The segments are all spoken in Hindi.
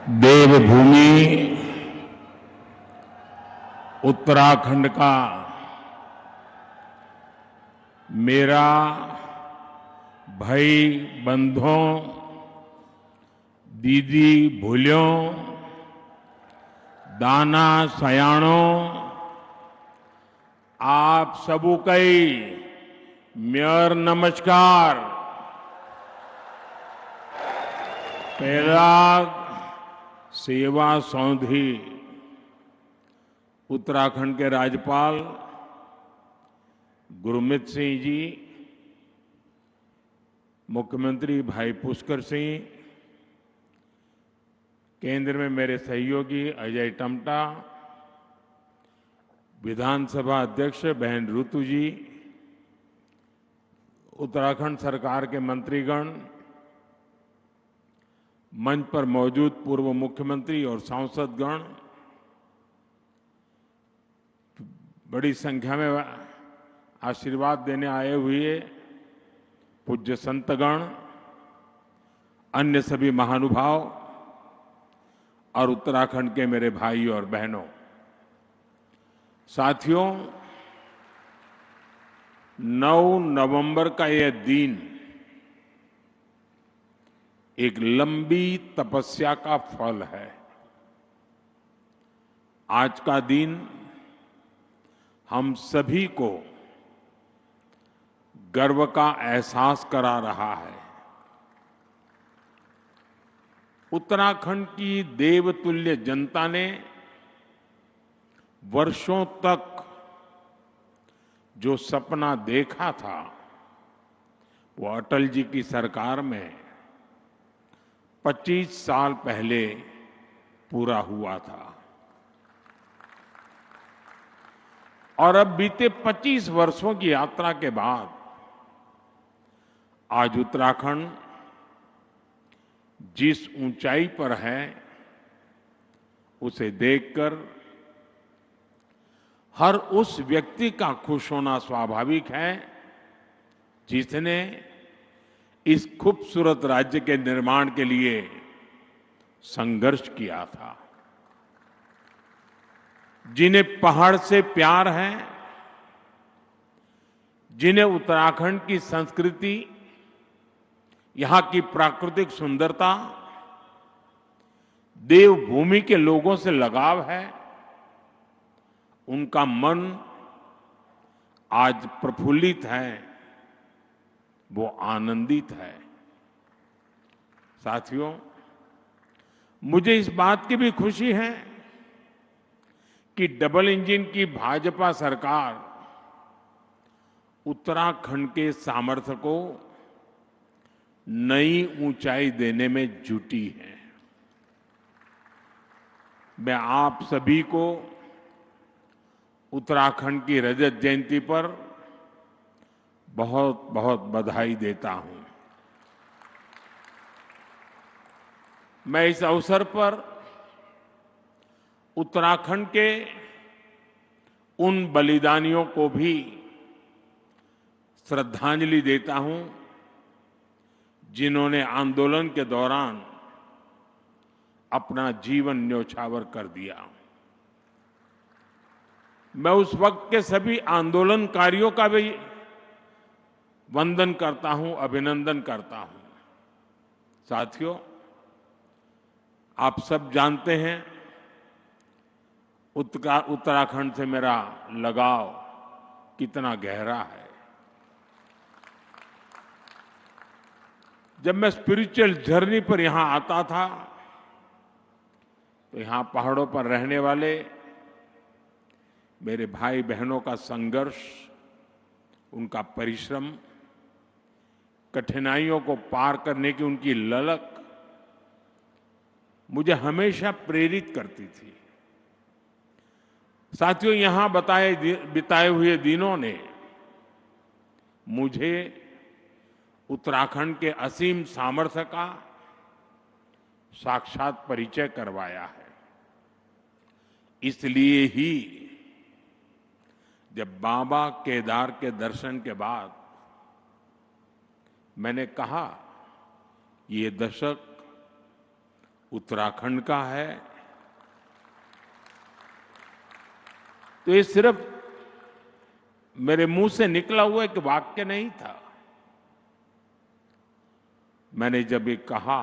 देवभूमि उत्तराखंड का मेरा भाई बंधुओं, दीदी भूलियों, दाना सयाणों, आप सबू कई मेयर नमस्कार। पहला सेवा सौंधी उत्तराखंड के राज्यपाल गुरमीत सिंह जी, मुख्यमंत्री भाई पुष्कर सिंह, केंद्र में मेरे सहयोगी अजय टमटा, विधानसभा अध्यक्ष बहन ऋतु जी, उत्तराखंड सरकार के मंत्रीगण, मंच पर मौजूद पूर्व मुख्यमंत्री और सांसदगण, बड़ी संख्या में आशीर्वाद देने आए हुए पूज्य संतगण, अन्य सभी महानुभाव और उत्तराखंड के मेरे भाई और बहनों, साथियों, 9 नवंबर का यह दिन एक लंबी तपस्या का फल है। आज का दिन हम सभी को गर्व का एहसास करा रहा है। उत्तराखंड की देवतुल्य जनता ने वर्षों तक जो सपना देखा था, वो अटल जी की सरकार में 25 साल पहले पूरा हुआ था। और अब बीते 25 वर्षों की यात्रा के बाद आज उत्तराखंड जिस ऊंचाई पर है, उसे देखकर हर उस व्यक्ति का खुश होना स्वाभाविक है जिसने इस खूबसूरत राज्य के निर्माण के लिए संघर्ष किया था, जिन्हें पहाड़ से प्यार है, जिन्हें उत्तराखंड की संस्कृति, यहां की प्राकृतिक सुंदरता, देवभूमि के लोगों से लगाव है, उनका मन आज प्रफुल्लित है, वो आनंदित है। साथियों, मुझे इस बात की भी खुशी है कि डबल इंजन की भाजपा सरकार उत्तराखंड के सामर्थ्य को नई ऊंचाई देने में जुटी है। मैं आप सभी को उत्तराखंड की रजत जयंती पर बहुत बहुत बधाई देता हूं। मैं इस अवसर पर उत्तराखंड के उन बलिदानियों को भी श्रद्धांजलि देता हूं जिन्होंने आंदोलन के दौरान अपना जीवन न्यौछावर कर दिया। मैं उस वक्त के सभी आंदोलनकारियों का भी वंदन करता हूं, अभिनंदन करता हूं। साथियों, आप सब जानते हैं उत्तराखंड से मेरा लगाव कितना गहरा है। जब मैं स्पिरिचुअल जर्नी पर यहां आता था, तो यहां पहाड़ों पर रहने वाले मेरे भाई बहनों का संघर्ष, उनका परिश्रम, कठिनाइयों को पार करने की उनकी ललक मुझे हमेशा प्रेरित करती थी। साथियों, यहां बिताए हुए दिनों ने मुझे उत्तराखंड के असीम सामर्थ्य का साक्षात परिचय करवाया है। इसलिए ही जब बाबा केदार के दर्शन के बाद मैंने कहा, ये दशक उत्तराखंड का है, तो ये सिर्फ मेरे मुंह से निकला हुआ एक वाक्य नहीं था। मैंने जब ये कहा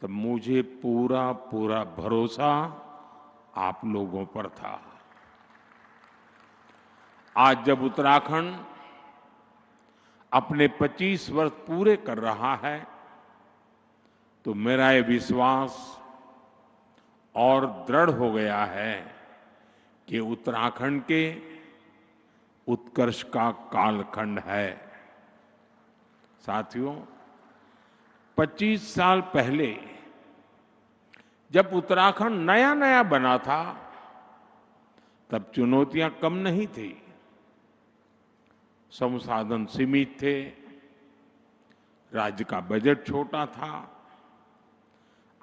तब मुझे पूरा पूरा भरोसा आप लोगों पर था। आज जब उत्तराखंड अपने 25 वर्ष पूरे कर रहा है, तो मेरा ये विश्वास और दृढ़ हो गया है कि उत्तराखंड के उत्कर्ष का कालखंड है। साथियों, 25 साल पहले जब उत्तराखंड नया नया बना था, तब चुनौतियां कम नहीं थी। संसाधन सीमित थे, राज्य का बजट छोटा था,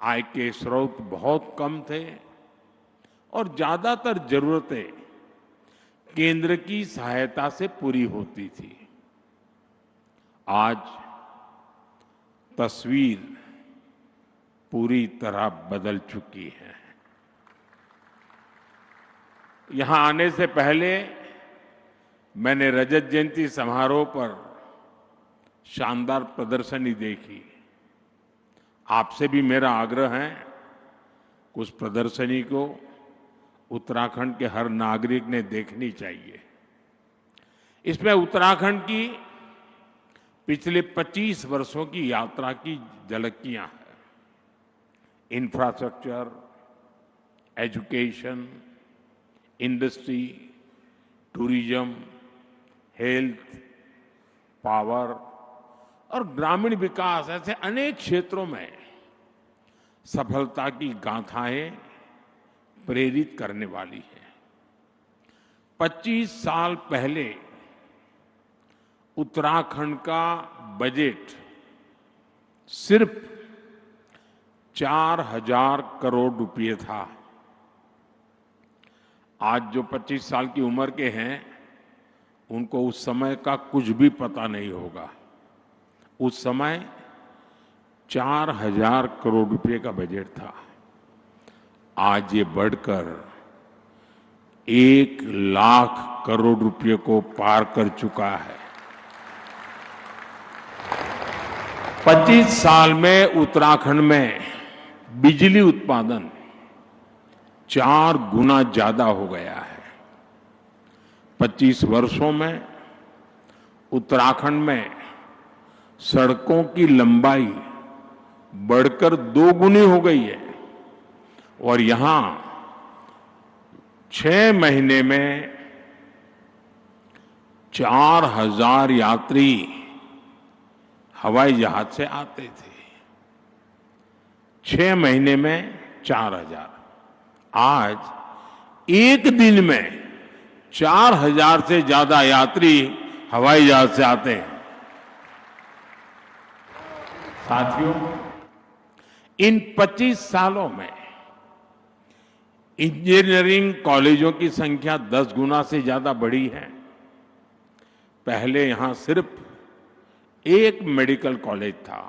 आय के स्रोत बहुत कम थे और ज्यादातर जरूरतें केंद्र की सहायता से पूरी होती थी। आज तस्वीर पूरी तरह बदल चुकी है। यहां आने से पहले मैंने रजत जयंती समारोह पर शानदार प्रदर्शनी देखी। आपसे भी मेरा आग्रह है कि उस प्रदर्शनी को उत्तराखंड के हर नागरिक ने देखनी चाहिए। इसमें उत्तराखंड की पिछले 25 वर्षों की यात्रा की झलकियां हैं। Infrastructure, education, industry, tourism, health, power और ग्रामीण विकास, ऐसे अनेक क्षेत्रों में सफलता की गाथाएं प्रेरित करने वाली है। 25 साल पहले उत्तराखंड का बजट सिर्फ 4,000 करोड़ रुपए था। आज जो 25 साल की उम्र के हैं, उनको उस समय का कुछ भी पता नहीं होगा। उस समय 4,000 करोड़ रुपए का बजट था। आज ये बढ़कर 1,00,000 करोड़ रुपए को पार कर चुका है। 25 साल में उत्तराखंड में बिजली उत्पादन 4 गुना ज्यादा हो गया है। 25 वर्षों में उत्तराखंड में सड़कों की लंबाई बढ़कर 2 गुनी हो गई है और यहां 6 महीने में 4,000 यात्री हवाई जहाज से आते थे। 6 महीने में 4,000। आज एक दिन में 4,000 से ज्यादा यात्री हवाई जहाज से आते हैं। साथियों, इन 25 सालों में इंजीनियरिंग कॉलेजों की संख्या 10 गुना से ज्यादा बढ़ी है। पहले यहां सिर्फ एक मेडिकल कॉलेज था,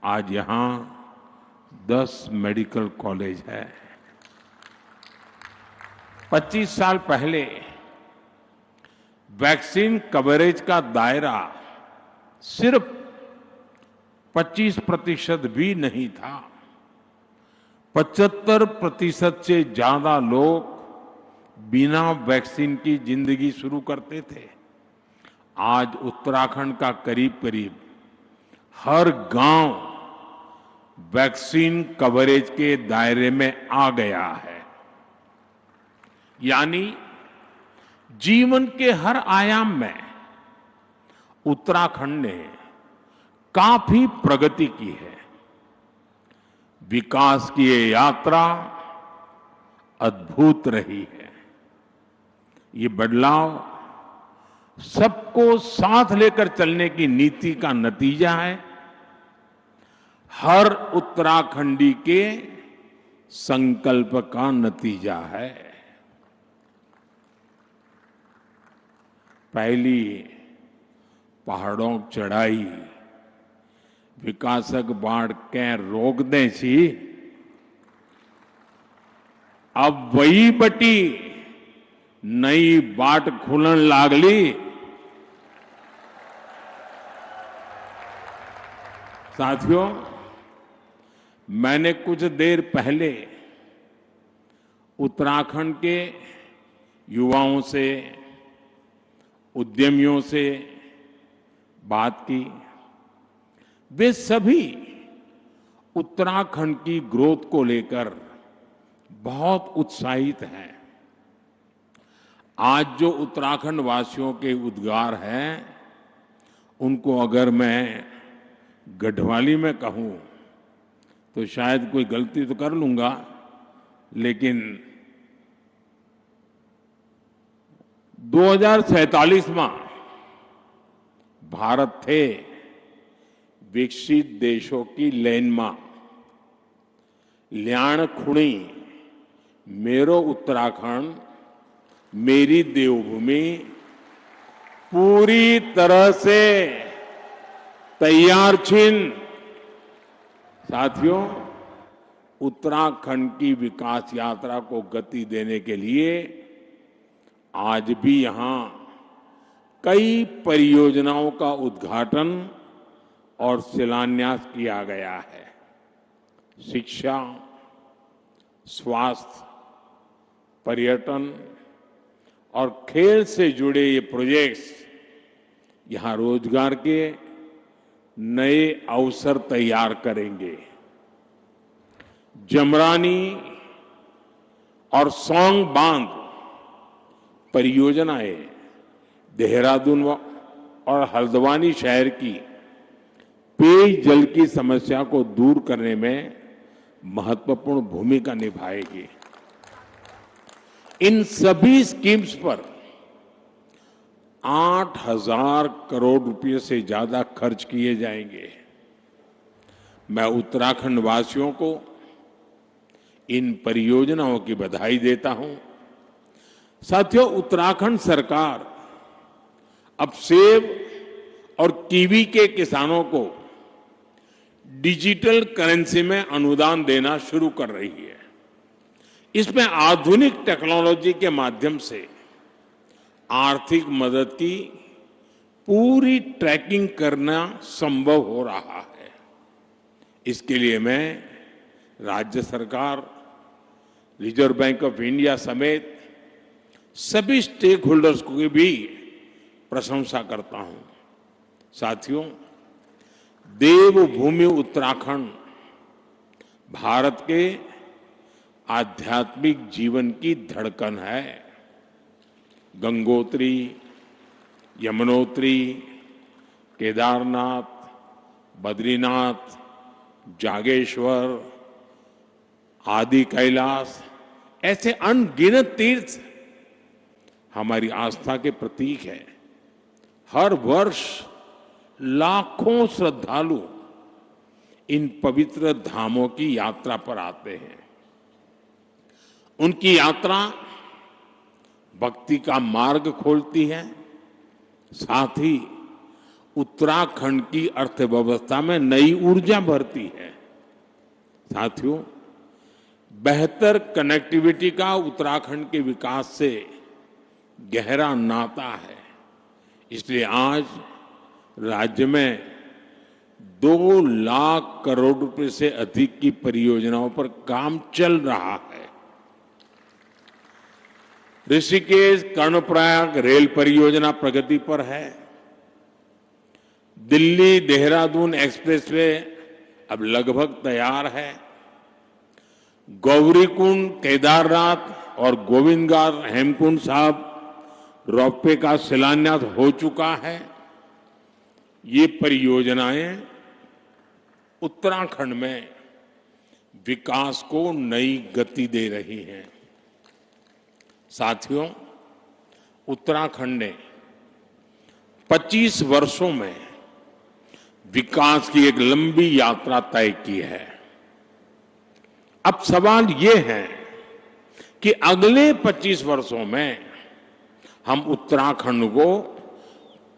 आज यहां 10 मेडिकल कॉलेज है। 25 साल पहले वैक्सीन कवरेज का दायरा सिर्फ 25% भी नहीं था। 75% से ज्यादा लोग बिना वैक्सीन की जिंदगी शुरू करते थे। आज उत्तराखंड का करीब करीब हर गांव वैक्सीन कवरेज के दायरे में आ गया है। यानी जीवन के हर आयाम में उत्तराखंड ने काफी प्रगति की है। विकास की ये यात्रा अद्भुत रही है। ये बदलाव सबको साथ लेकर चलने की नीति का नतीजा है। हर उत्तराखंडी के संकल्प का नतीजा है। पहली पहाड़ों की चढ़ाई विकासक बाढ़ के रोक दें सी अब वही बटी नई बाट खुलन लागली। साथियों, मैंने कुछ देर पहले उत्तराखंड के युवाओं से, उद्यमियों से बात की। वे सभी उत्तराखंड की ग्रोथ को लेकर बहुत उत्साहित हैं। आज जो उत्तराखंड वासियों के उद्गार हैं, उनको अगर मैं गढ़वाली में कहूं तो शायद कोई गलती तो कर लूंगा, लेकिन 2047 में भारत थे विकसित देशों की लाइन में ल्याण खुणी मेरो उत्तराखंड मेरी देवभूमि पूरी तरह से तैयार छिन। साथियों, उत्तराखंड की विकास यात्रा को गति देने के लिए आज भी यहां कई परियोजनाओं का उद्घाटन और शिलान्यास किया गया है। शिक्षा, स्वास्थ्य, पर्यटन और खेल से जुड़े ये प्रोजेक्ट्स यहां रोजगार के नए अवसर तैयार करेंगे। जमरानी और सौंग बांध परियोजनाएं देहरादून और हल्द्वानी शहर की पेयजल की समस्या को दूर करने में महत्वपूर्ण भूमिका निभाएगी। इन सभी स्कीम्स पर 8,000 करोड़ रुपए से ज्यादा खर्च किए जाएंगे। मैं उत्तराखंड वासियों को इन परियोजनाओं की बधाई देता हूं। साथियों, उत्तराखंड सरकार अब सेब और कीवी के किसानों को डिजिटल करेंसी में अनुदान देना शुरू कर रही है। इसमें आधुनिक टेक्नोलॉजी के माध्यम से आर्थिक मदद की पूरी ट्रैकिंग करना संभव हो रहा है। इसके लिए मैं राज्य सरकार, रिजर्व बैंक ऑफ इंडिया समेत सभी स्टेक होल्डर्स की भी प्रशंसा करता हूं। साथियों, देवभूमि उत्तराखंड भारत के आध्यात्मिक जीवन की धड़कन है। गंगोत्री, यमुनोत्री, केदारनाथ, बद्रीनाथ, जागेश्वर, आदि कैलाश, ऐसे अनगिनत तीर्थ हमारी आस्था के प्रतीक हैं। हर वर्ष लाखों श्रद्धालु इन पवित्र धामों की यात्रा पर आते हैं। उनकी यात्रा भक्ति का मार्ग खोलती है, साथ ही उत्तराखंड की अर्थव्यवस्था में नई ऊर्जा भरती है। साथियों, बेहतर कनेक्टिविटी का उत्तराखंड के विकास से गहरा नाता है। इसलिए आज राज्य में 2 लाख करोड़ रुपए से अधिक की परियोजनाओं पर काम चल रहा है। ऋषिकेश कर्णप्रयाग रेल परियोजना प्रगति पर है। दिल्ली देहरादून एक्सप्रेसवे अब लगभग तैयार है। गौरीकुंड, केदारनाथ और गोविंदघाट हेमकुंड साहब रोपवे का शिलान्यास हो चुका है। ये परियोजनाएं उत्तराखंड में विकास को नई गति दे रही हैं। साथियों, उत्तराखंड ने 25 वर्षों में विकास की एक लंबी यात्रा तय की है। अब सवाल ये है कि अगले 25 वर्षों में हम उत्तराखंड को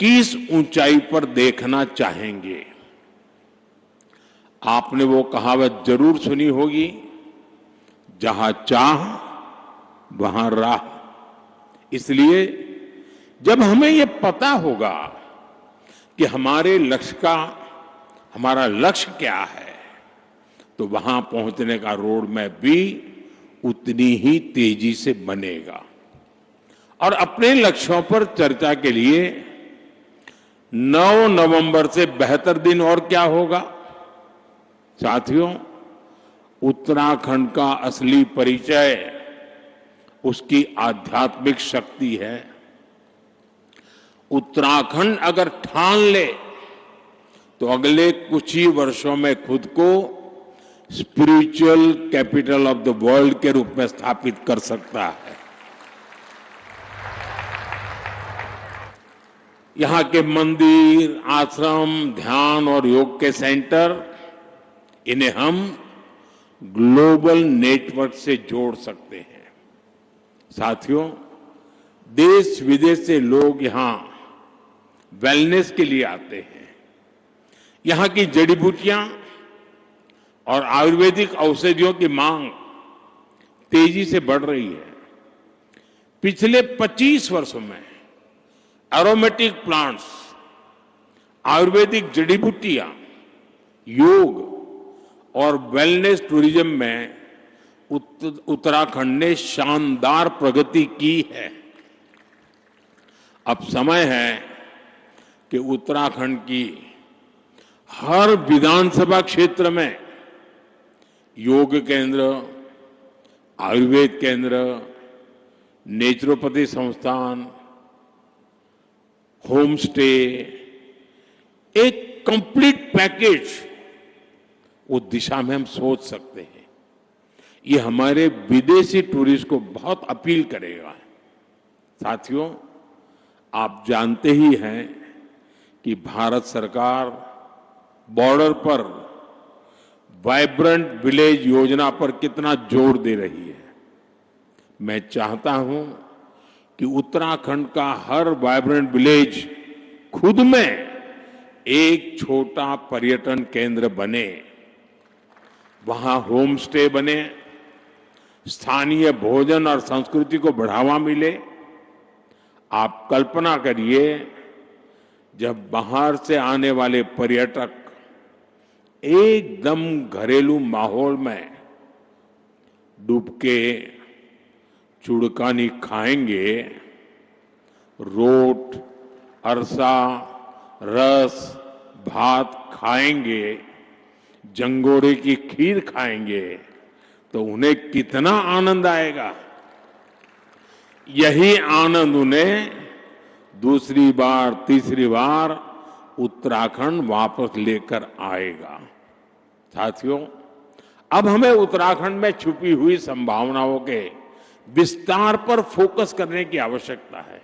किस ऊंचाई पर देखना चाहेंगे। आपने वो कहावत जरूर सुनी होगी, जहां चाह वहां राह। इसलिए जब हमें ये पता होगा कि हमारा लक्ष्य क्या है, तो वहां पहुंचने का रोड मैप भी उतनी ही तेजी से बनेगा। और अपने लक्ष्यों पर चर्चा के लिए 9 नवंबर से बेहतर दिन और क्या होगा। साथियों, उत्तराखंड का असली परिचय उसकी आध्यात्मिक शक्ति है। उत्तराखंड अगर ठान ले तो अगले कुछ ही वर्षों में खुद को spiritual capital of the world के रूप में स्थापित कर सकता है। यहां के मंदिर, आश्रम, ध्यान और योग के सेंटर, इन्हें हम ग्लोबल नेटवर्क से जोड़ सकते हैं। साथियों, देश विदेश से लोग यहां वेलनेस के लिए आते हैं। यहां की जड़ी बूटियां और आयुर्वेदिक औषधियों की मांग तेजी से बढ़ रही है। पिछले 25 वर्षों में एरोमेटिक प्लांट्स, आयुर्वेदिक जड़ी बूटियां, योग और वेलनेस टूरिज्म में उत्तराखंड ने शानदार प्रगति की है। अब समय है कि उत्तराखंड की हर विधानसभा क्षेत्र में योग केंद्र, आयुर्वेद केंद्र, नेचुरोपैथी संस्थान, होम स्टे, एक कंप्लीट पैकेज, वो दिशा में हम सोच सकते हैं। ये हमारे विदेशी टूरिस्ट को बहुत अपील करेगा। साथियों, आप जानते ही हैं कि भारत सरकार बॉर्डर पर वाइब्रेंट विलेज योजना पर कितना जोर दे रही है। मैं चाहता हूं कि उत्तराखंड का हर वाइब्रेंट विलेज खुद में एक छोटा पर्यटन केंद्र बने। वहां होम स्टे बने, स्थानीय भोजन और संस्कृति को बढ़ावा मिले। आप कल्पना करिए, जब बाहर से आने वाले पर्यटक एकदम घरेलू माहौल में डुबके चुड़कानी खाएंगे, रोट, अरसा, रस, भात खाएंगे, जंगोरे की खीर खाएंगे, तो उन्हें कितना आनंद आएगा। यही आनंद उन्हें दूसरी बार, तीसरी बार उत्तराखंड वापस लेकर आएगा। साथियों, अब हमें उत्तराखंड में छुपी हुई संभावनाओं के विस्तार पर फोकस करने की आवश्यकता है।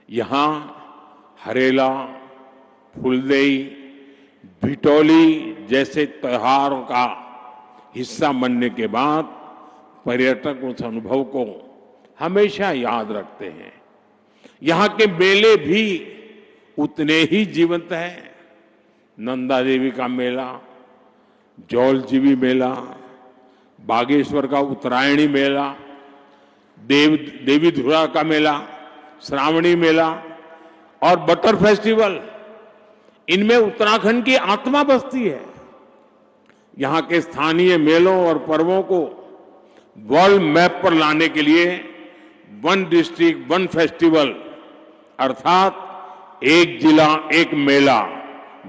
यहां हरेला, फुलदेई, भिटौली जैसे त्योहारों का हिस्सा बनने के बाद पर्यटक उस अनुभव को हमेशा याद रखते हैं। यहां के मेले भी उतने ही जीवंत हैं। नंदा देवी का मेला, जौलजीबी मेला, बागेश्वर का उत्तरायणी मेला, देवी धुरा का मेला, श्रावणी मेला और बटर फेस्टिवल, इनमें उत्तराखंड की आत्मा बसती है। यहां के स्थानीय मेलों और पर्वों को वर्ल्ड मैप पर लाने के लिए वन डिस्ट्रिक्ट वन फेस्टिवल, अर्थात एक जिला एक मेला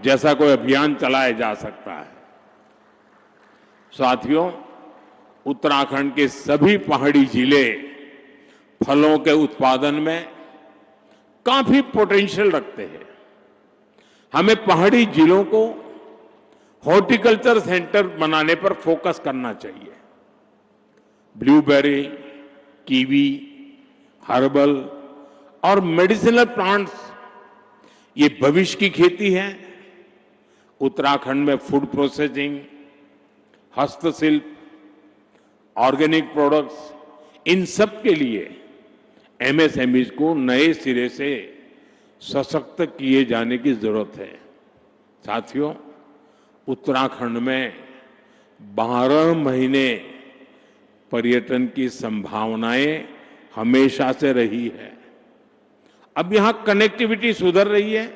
जैसा कोई अभियान चलाया जा सकता है। साथियों, उत्तराखंड के सभी पहाड़ी जिले फलों के उत्पादन में काफी पोटेंशियल रखते हैं। हमें पहाड़ी जिलों को हॉर्टिकल्चर सेंटर बनाने पर फोकस करना चाहिए। ब्लूबेरी, कीवी, हर्बल और मेडिसिनल प्लांट्स, ये भविष्य की खेती है। उत्तराखंड में फूड प्रोसेसिंग, हस्तशिल्प, ऑर्गेनिक प्रोडक्ट्स, इन सब के लिए एमएसएमईज को नए सिरे से सशक्त किए जाने की जरूरत है। साथियों, उत्तराखंड में 12 महीने पर्यटन की संभावनाएं हमेशा से रही है। अब यहां कनेक्टिविटी सुधर रही है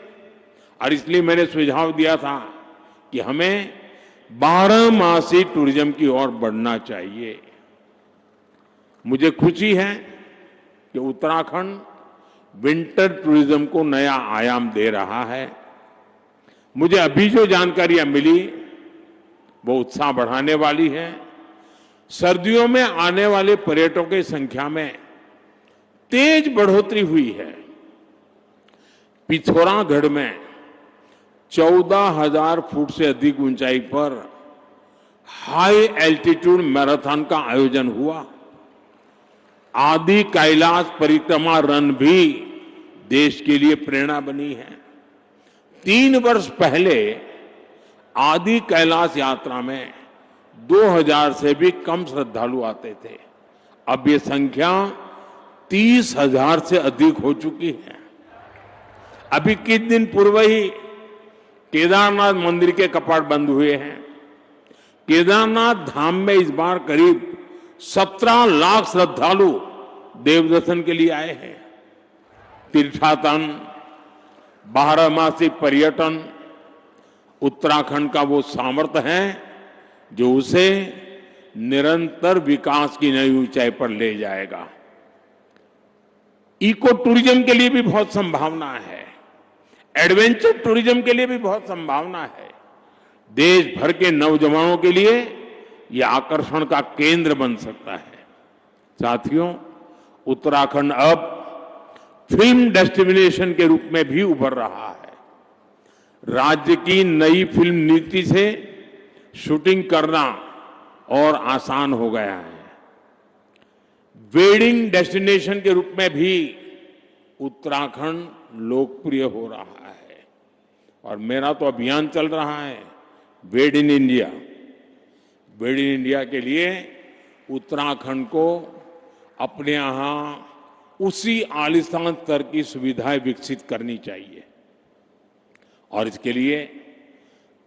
और इसलिए मैंने सुझाव दिया था कि हमें 12 मासी टूरिज्म की ओर बढ़ना चाहिए। मुझे खुशी है कि उत्तराखंड विंटर टूरिज्म को नया आयाम दे रहा है। मुझे अभी जो जानकारियां मिली वो उत्साह बढ़ाने वाली है। सर्दियों में आने वाले पर्यटकों की संख्या में तेज बढ़ोतरी हुई है। पिथौरागढ़ में 14,000 फुट से अधिक ऊंचाई पर हाई एल्टीट्यूड मैराथन का आयोजन हुआ। आदि कैलाश परिक्रमा रन भी देश के लिए प्रेरणा बनी है। 3 वर्ष पहले आदि कैलाश यात्रा में 2,000 से भी कम श्रद्धालु आते थे। अब ये संख्या 30,000 से अधिक हो चुकी है। अभी कुछ दिन पूर्व ही केदारनाथ मंदिर के कपाट बंद हुए हैं। केदारनाथ धाम में इस बार करीब 17 लाख श्रद्धालु देव दर्शन के लिए आए हैं। तीर्थाटन, 12मासी पर्यटन उत्तराखंड का वो सामर्थ्य है जो उसे निरंतर विकास की नई ऊंचाई पर ले जाएगा। इको टूरिज्म के लिए भी बहुत संभावना है। एडवेंचर टूरिज्म के लिए भी बहुत संभावना है। देश भर के नौजवानों के लिए यह आकर्षण का केंद्र बन सकता है। साथियों, उत्तराखंड अब फिल्म डेस्टिनेशन के रूप में भी उभर रहा है। राज्य की नई फिल्म नीति से शूटिंग करना और आसान हो गया है। वेडिंग डेस्टिनेशन के रूप में भी उत्तराखंड लोकप्रिय हो रहा है और मेरा तो अभियान चल रहा है वेड in India. Wade in India के लिए उत्तराखंड को अपने यहां उसी आलिशान स्तर की सुविधाएं विकसित करनी चाहिए और इसके लिए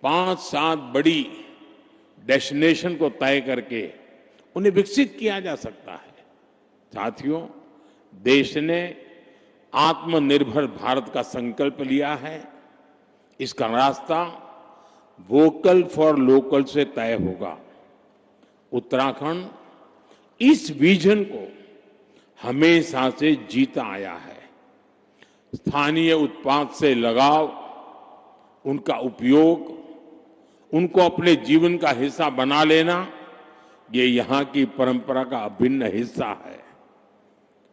5-7 बड़ी डेस्टिनेशन को तय करके उन्हें विकसित किया जा सकता है। साथियों, देश ने आत्मनिर्भर भारत का संकल्प लिया है। इसका रास्ता वोकल फॉर लोकल से तय होगा। उत्तराखंड इस विजन को हमेशा से जीता आया है। स्थानीय उत्पाद से लगाव, उनका उपयोग, उनको अपने जीवन का हिस्सा बना लेना, ये यहां की परंपरा का अभिन्न हिस्सा है।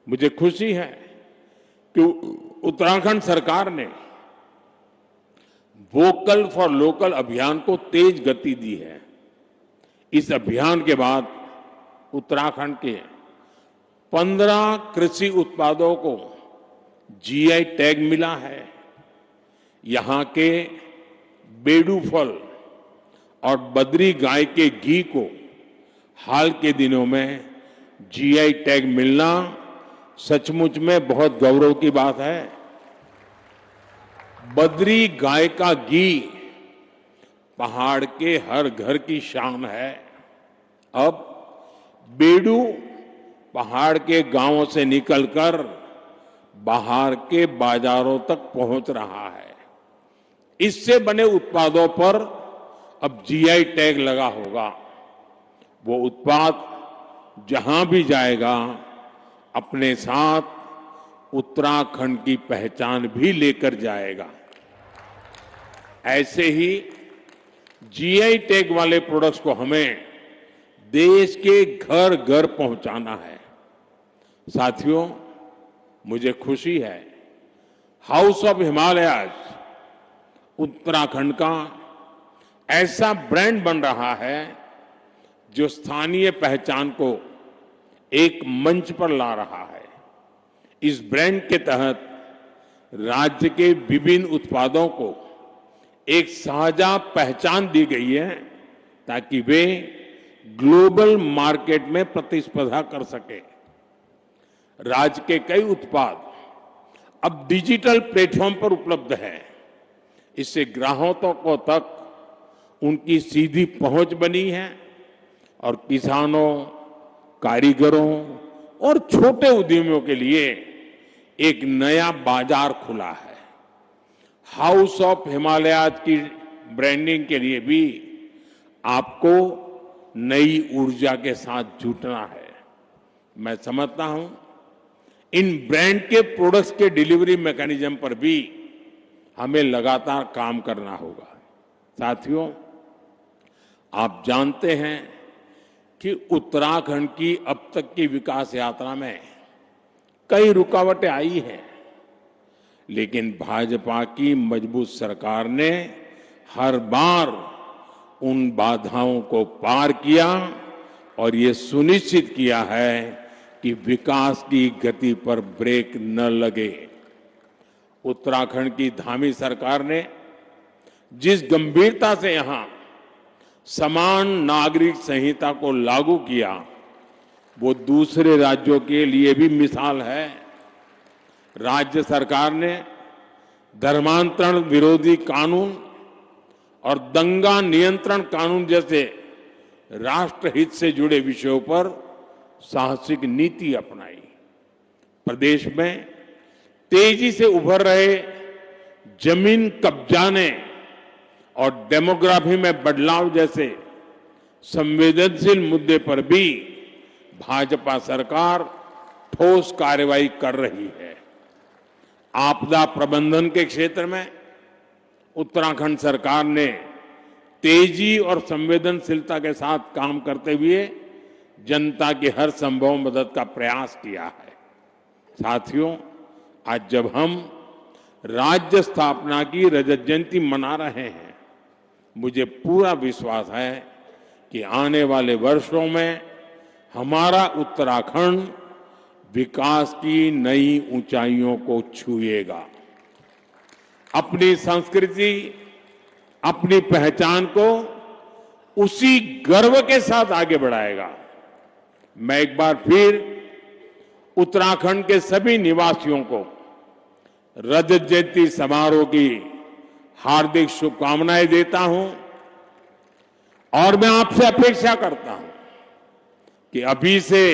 मुझे खुशी है कि उत्तराखंड सरकार ने वोकल फॉर लोकल अभियान को तेज गति दी है। इस अभियान के बाद उत्तराखंड के 15 कृषि उत्पादों को जीआई टैग मिला है। यहां के बेडू फल और बद्री गाय के घी को हाल के दिनों में जीआई टैग मिलना सचमुच में बहुत गौरव की बात है। बद्री गाय का घी पहाड़ के हर घर की शान है। अब बेडू पहाड़ के गांवों से निकलकर बाहर के बाजारों तक पहुंच रहा है। इससे बने उत्पादों पर अब जीआई टैग लगा होगा। वो उत्पाद जहां भी जाएगा अपने साथ उत्तराखंड की पहचान भी लेकर जाएगा। ऐसे ही जीआई टैग वाले प्रोडक्ट्स को हमें देश के घर घर पहुंचाना है। साथियों, मुझे खुशी है हाउस ऑफ हिमालयाज उत्तराखंड का ऐसा ब्रांड बन रहा है जो स्थानीय पहचान को एक मंच पर ला रहा है। इस ब्रांड के तहत राज्य के विभिन्न उत्पादों को एक साझा पहचान दी गई है ताकि वे ग्लोबल मार्केट में प्रतिस्पर्धा कर सके। राज्य के कई उत्पाद अब डिजिटल प्लेटफॉर्म पर उपलब्ध हैं। इससे ग्राहकों को तक उनकी सीधी पहुंच बनी है और किसानों, कारीगरों और छोटे उद्यमियों के लिए एक नया बाजार खुला है। हाउस ऑफ हिमालयाज की ब्रांडिंग के लिए भी आपको नई ऊर्जा के साथ जुटना है। मैं समझता हूं इन ब्रांड के प्रोडक्ट्स के डिलीवरी मैकेनिज्म पर भी हमें लगातार काम करना होगा। साथियों, आप जानते हैं कि उत्तराखंड की अब तक की विकास यात्रा में कई रुकावटें आई हैं, लेकिन भाजपा की मजबूत सरकार ने हर बार उन बाधाओं को पार किया और ये सुनिश्चित किया है कि विकास की गति पर ब्रेक न लगे। उत्तराखंड की धामी सरकार ने जिस गंभीरता से यहां समान नागरिक संहिता को लागू किया, वो दूसरे राज्यों के लिए भी मिसाल है। राज्य सरकार ने धर्मांतरण विरोधी कानून और दंगा नियंत्रण कानून जैसे राष्ट्रहित से जुड़े विषयों पर साहसिक नीति अपनाई। प्रदेश में तेजी से उभर रहे जमीन कब्जाने और डेमोग्राफी में बदलाव जैसे संवेदनशील मुद्दे पर भी भाजपा सरकार ठोस कार्रवाई कर रही है। आपदा प्रबंधन के क्षेत्र में उत्तराखंड सरकार ने तेजी और संवेदनशीलता के साथ काम करते हुए जनता की हर संभव मदद का प्रयास किया है। साथियों, आज जब हम राज्य स्थापना की रजत जयंती मना रहे हैं, मुझे पूरा विश्वास है कि आने वाले वर्षों में हमारा उत्तराखंड विकास की नई ऊंचाइयों को छुएगा, अपनी संस्कृति, अपनी पहचान को उसी गर्व के साथ आगे बढ़ाएगा। मैं एक बार फिर उत्तराखंड के सभी निवासियों को रजत जयंती समारोह की हार्दिक शुभकामनाएं देता हूं और मैं आपसे अपेक्षा करता हूं कि अभी से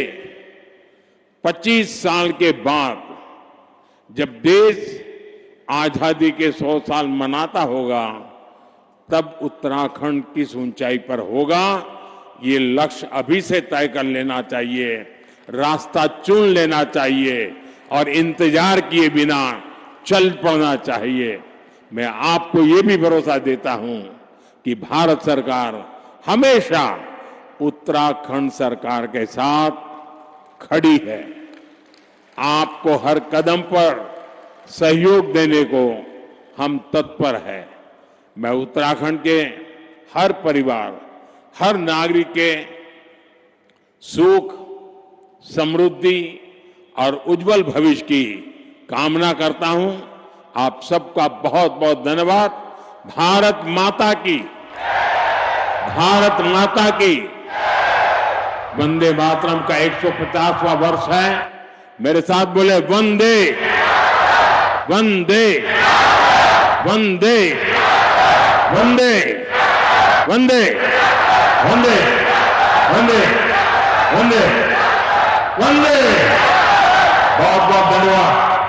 25 साल के बाद जब देश आजादी के 100 साल मनाता होगा, तब उत्तराखंड किस ऊंचाई पर होगा, ये लक्ष्य अभी से तय कर लेना चाहिए, रास्ता चुन लेना चाहिए और इंतजार किए बिना चल पड़ना चाहिए। मैं आपको ये भी भरोसा देता हूं कि भारत सरकार हमेशा उत्तराखंड सरकार के साथ खड़ी है। आपको हर कदम पर सहयोग देने को हम तत्पर हैं। मैं उत्तराखंड के हर परिवार, हर नागरिक के सुख, समृद्धि और उज्जवल भविष्य की कामना करता हूं। आप सबका बहुत बहुत धन्यवाद। भारत माता की, भारत माता की। वंदे मातरम का 150वां वर्ष है। मेरे साथ बोले वंदे वंदे वंदे वंदे वंदे वंदे वंदे वंदे वंदे। बहुत बहुत धन्यवाद।